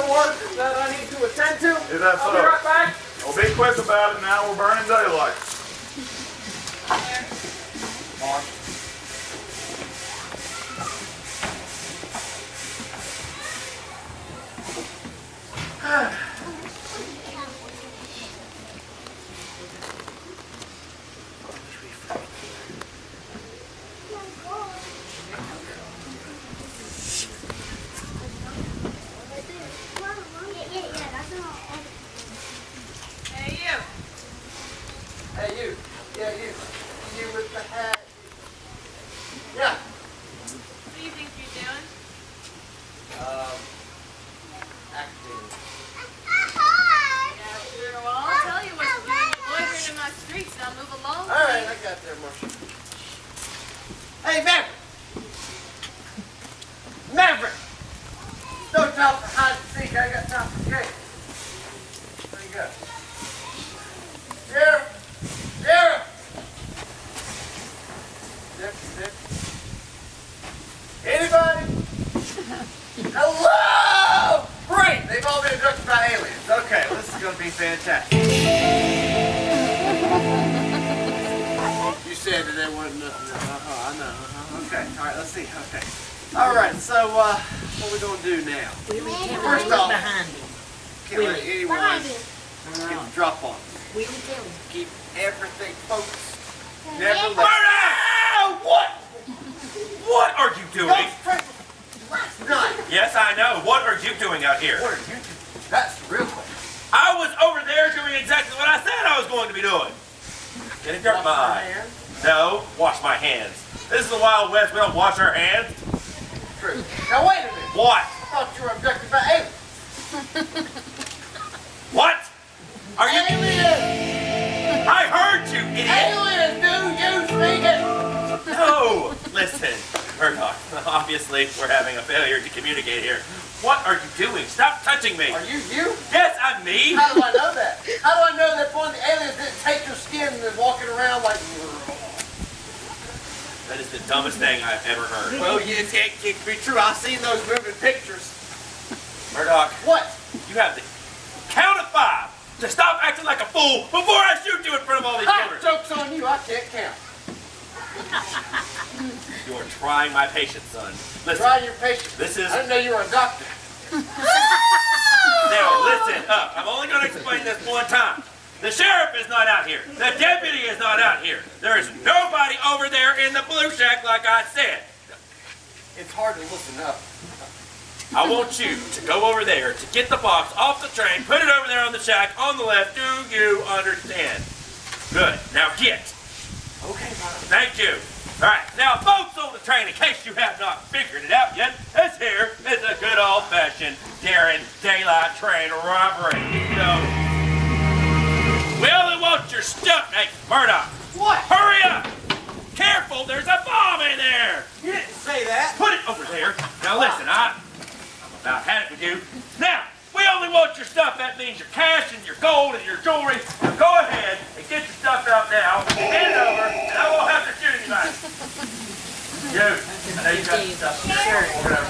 paperwork that I need to attend to. Is that so? I'll be right back. Well, be quick about it now. We're burning daylight. On. Hey, you. Yeah, you. You with the hat. Yeah. What do you think you're doing? Acting. Yeah, sure. Well, I'll tell you what to do. You're loitering in my streets. Now move along. All right, I got there, Marshall. Hey, Maverick. Maverick. No time for hide and seek. I got time for game. Where you go? Sheriff. Sheriff. Zip. Anybody? Hello! Great! They've all been abducted by aliens. Okay, well, this is going to be fantastic. You said that there wasn't nothing. I know. Okay, all right, let's see. Okay. All right, so what are we going to do now? First off, can't let anyone get the drop on us. Keep everything focused. Never let... Murdock! What? What are you doing? Last night. Yes, I know. What are you doing out here? What are you doing? That's the real question. I was over there doing exactly what I said I was going to be doing. Getting dirt in my eye. No, wash my hands. This is the Wild West. We don't wash our hands. True. Now wait a minute. What? I thought you were abducted by aliens. What? Are you... Aliens! I heard you, idiot! Aliens, do you speak it? No! Listen, Murdock, obviously we're having a failure to communicate here. What are you doing? Stop touching me! Are you you? Yes, I'm me! How do I know that? How do I know that one of the aliens didn't take your skin and is walking around like... That is the dumbest thing I've ever heard. Well, it can't be true. I've seen those moving pictures. Murdock, What? you have the count of 5 to stop acting like a fool before I shoot you in front of all these Ha! children. Joke's on you. I can't count. You are trying my patience, son. Listen, Try your patience. this is... I didn't know you were a doctor. Now, listen up. I'm only going to explain this one time. The sheriff is not out here. The deputy is not out here. There is nobody over there in the blue shack like I said. It's hard to listen up. I want you to go over there to get the box off the train, put it over there on the shack on the left. Do you understand? Good. Now get. Okay, Bob. Thank you. All right. Now, folks on the train, in case you have not figured it out yet, this here is a good old-fashioned daring daylight train robbery. So, we only want your stuff, hey, Murdock. What? Hurry up. Careful, there's a bomb in there. You didn't say that. Put it over there. Now, listen, I'm about had it with you. Now, we only want your stuff. That means your cash and your gold and your jewelry. Now go ahead and get your stuff out now. Hand it over, and I won't have to shoot anybody. You, I know you got some stuff. Sure. Whatever.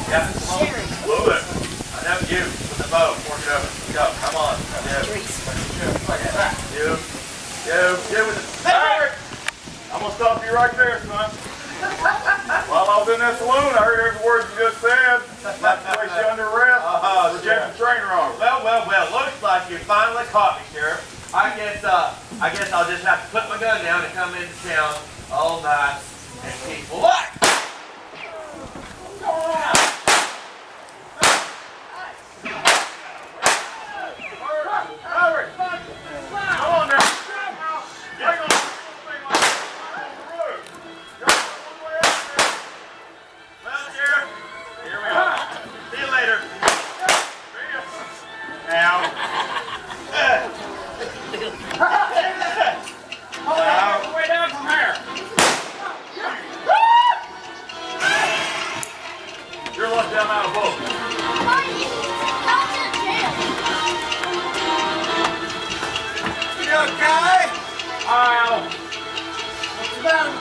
Yeah, come on. Move it. I know you with the bow. Work it over. Go. Come on. You with the... Maverick! I'm gonna stop you right there, son. While I was in that saloon, I heard every word you just said. Like to place you under arrest for getting train robbery. Well, looks like you finally caught me, Sheriff. I guess I'll just have to put my gun down and come into town all night and peaceful. What? Maverick! Come on now! Hang on! Well, Sheriff, here we are. See you later. Now. Way down from here. You're lucky I'm out of boat. You okay? Ow. What's about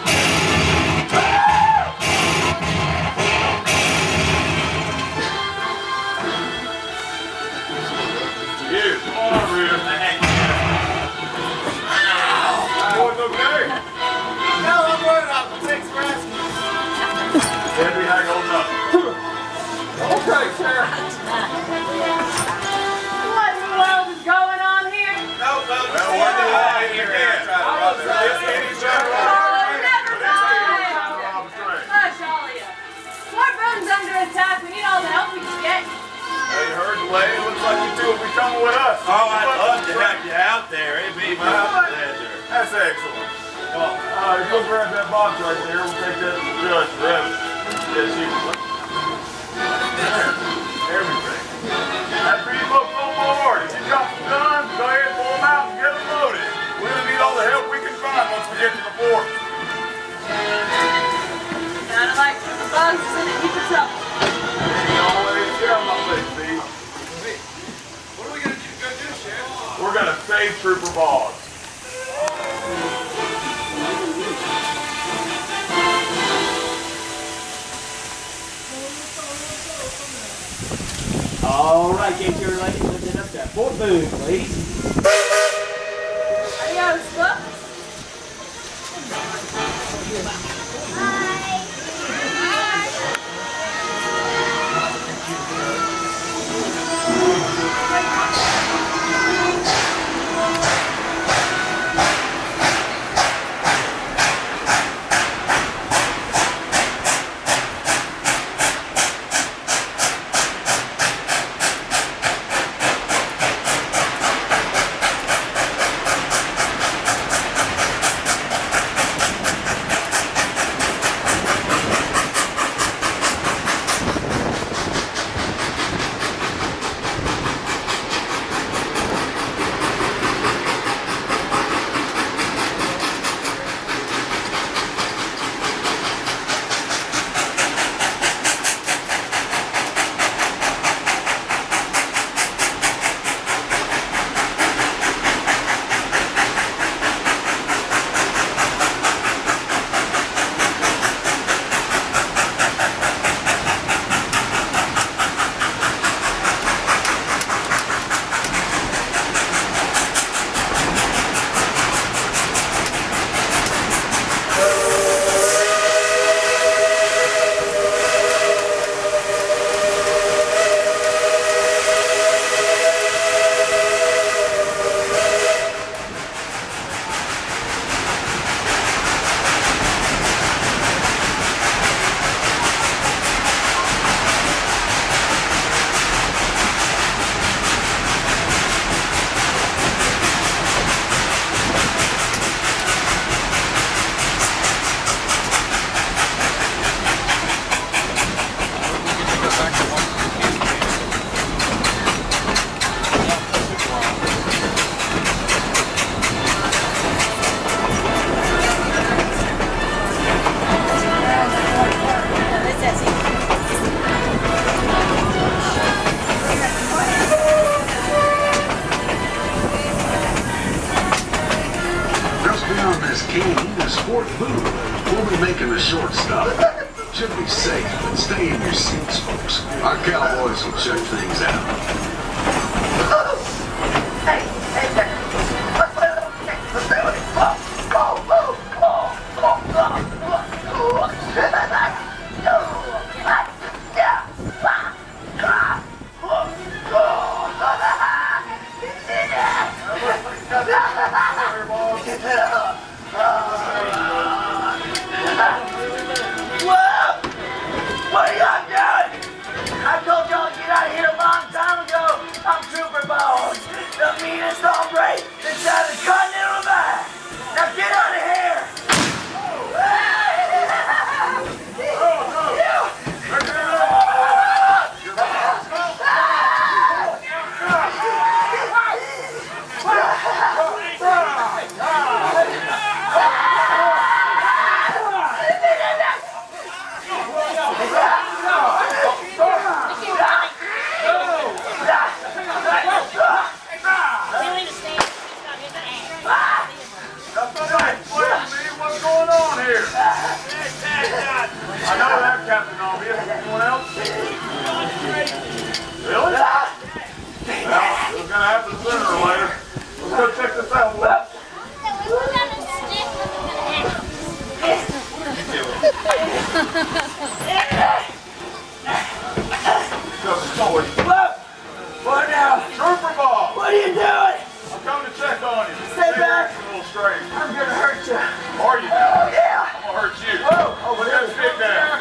What in the world is going on here? Well, what do you want here? Oh, never mind. Hush, all of you. Fort Boone's under attack. We need all the help we can get. Hey, you heard the lady? Looks like you two will be coming with us. Oh, I'd love to have you out there. It'd be my pleasure. That's excellent. Well, go grab that box right there. We'll take that to the judge for evidence. Yes, you can. Everything. After you folks on board, if you've got some guns, go ahead and pull them out and get them loaded. We're going to need all the help we can find once we get to the fort. Kinda like Trooper Boggs is in it deep for trouble. Hey, always tell my face, Steve. What are we gonna do, Sheriff? We're going to save Trooper Boggs. All right, get your ladies lifted up to Fort Boone, please. Adios, book. Fort Boone. We'll be making a short stop. Should be safe, but stay in your seats, folks. Our cowboys will check things out. What are y'all doing? I told y'all to get out of here a long time ago. I'm Trooper Boggs, the meanest for you. Look! What now? Trooper Boggs. What are you doing? I'm coming to check on you. Stay back. A little strange. I'm gonna hurt you. Are you now? Oh, yeah. I'm gonna hurt you. Whoa. Put that stick down.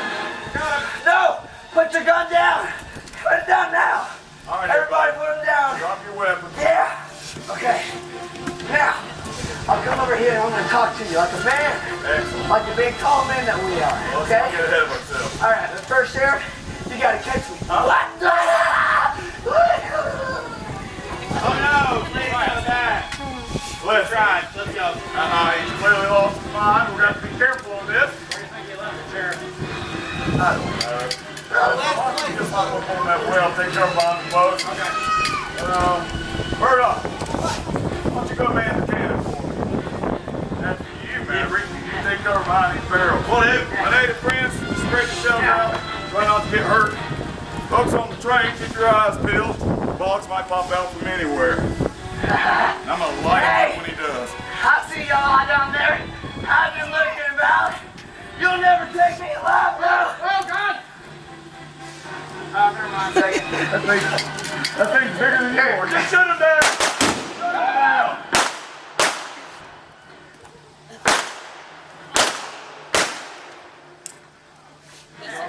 No! Put your gun down! Put it down now! All right, Everybody put it down! drop your weapon. Yeah! Okay. Now, I'll come over here and I'm gonna talk to you like a man. Excellent. Like the big tall men that we are, Let's okay? not get ahead of ourselves. Alright, but first, Sheriff, you gotta catch me. What? Oh no, please come back. Let's Right, let's go. He's clearly lost his mind. We're gonna have to be careful on this. Where do you think you left it, Sheriff? I don't know. Just not look on that well. Take cover behind the boat. Murdock, why don't you go man the cannon for me? After you, Maverick, you take cover behind these barrels. My native friends, spread yourselves out. Try not to get hurt. Folks on the train, keep your eyes peeled. Boggs might pop out from anywhere. And I'm gonna light him up when he does. I see y'all down there. I've been looking about. You'll never take me alive, bro. Oh, God! Never mind a second. That thing's bigger than yours. Just shoot him down! Shoot him down!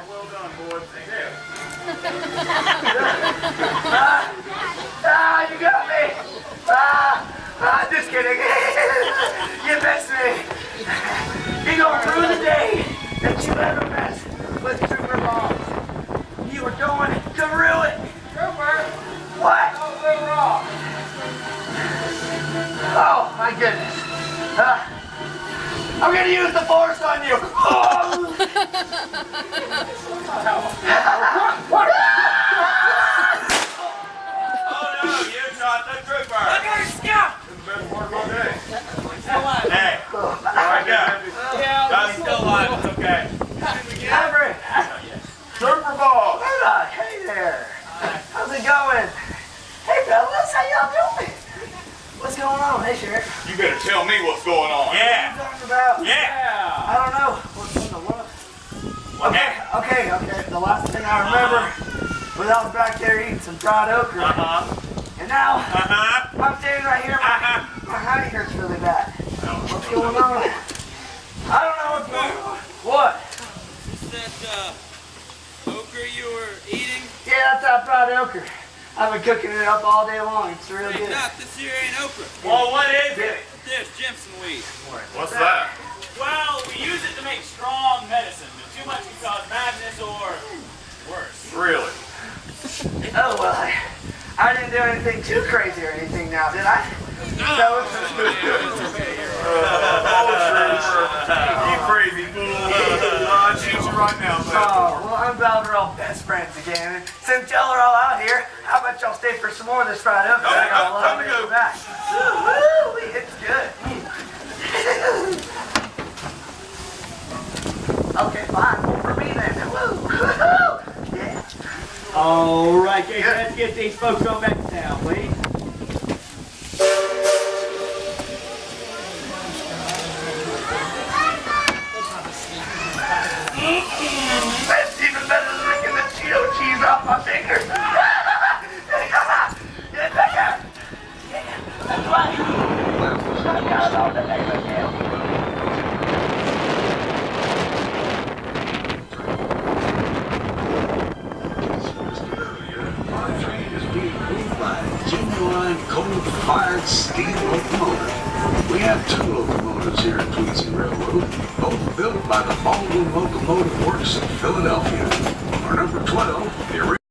Well done, boys. You got me. Just kidding. You missed me. You're gonna ruin the day that you ever met with Trooper Boggs. You were going to ruin. Trooper! What? Oh, we're wrong. Oh, my goodness. I'm gonna use the force on you. Oh no, you shot the trooper. I got a scout. This is the best part of my day. Hey, there we go. Got me still alive, it's okay. Maverick. Trooper Boggs! Murdock, hey there. How's it going? Hey, fellas, how y'all doing? What's going on? Hey, Sheriff. You better tell me what's going on. What are Yeah, you talking about? yeah. I don't know. What's in the what? Okay. Okay. The last thing I remember was I was back there eating some fried okra. And now, I'm standing right here. My honey hurts really bad. What's going on? I don't know what's going on. What? Is that okra you were eating? Yeah, that's that fried okra. I've been cooking it up all day long. It's real Hey, good. Doc, this here ain't okra. Well, what is it? This, Jimson weed. What's that? Well, we use it to make strong medicine, but too much can cause madness or worse. Really? Oh, well, I didn't do anything too crazy or anything now, did I? You crazy fool. I'll shoot you right now, man. Oh, well, I'm glad we're all best friends again. And since y'all are all out here, how about y'all stay for some more of this fried okra? I got a lot Time of to it go. back. Woo, it's good. Okay, fine. For me then. Woo. Yeah. All right, let's get these folks going back to town, please. That's even better than licking the Cheeto cheese off my fingers. Get back here. Yeah, that's right. I got it all the name again. Our train is being moved by a genuine coal-fired steam locomotive. We have 2 locomotives here at Tweetsie Railroad, both built by the Fort Boone Locomotive Works in Philadelphia. Our number 12, the original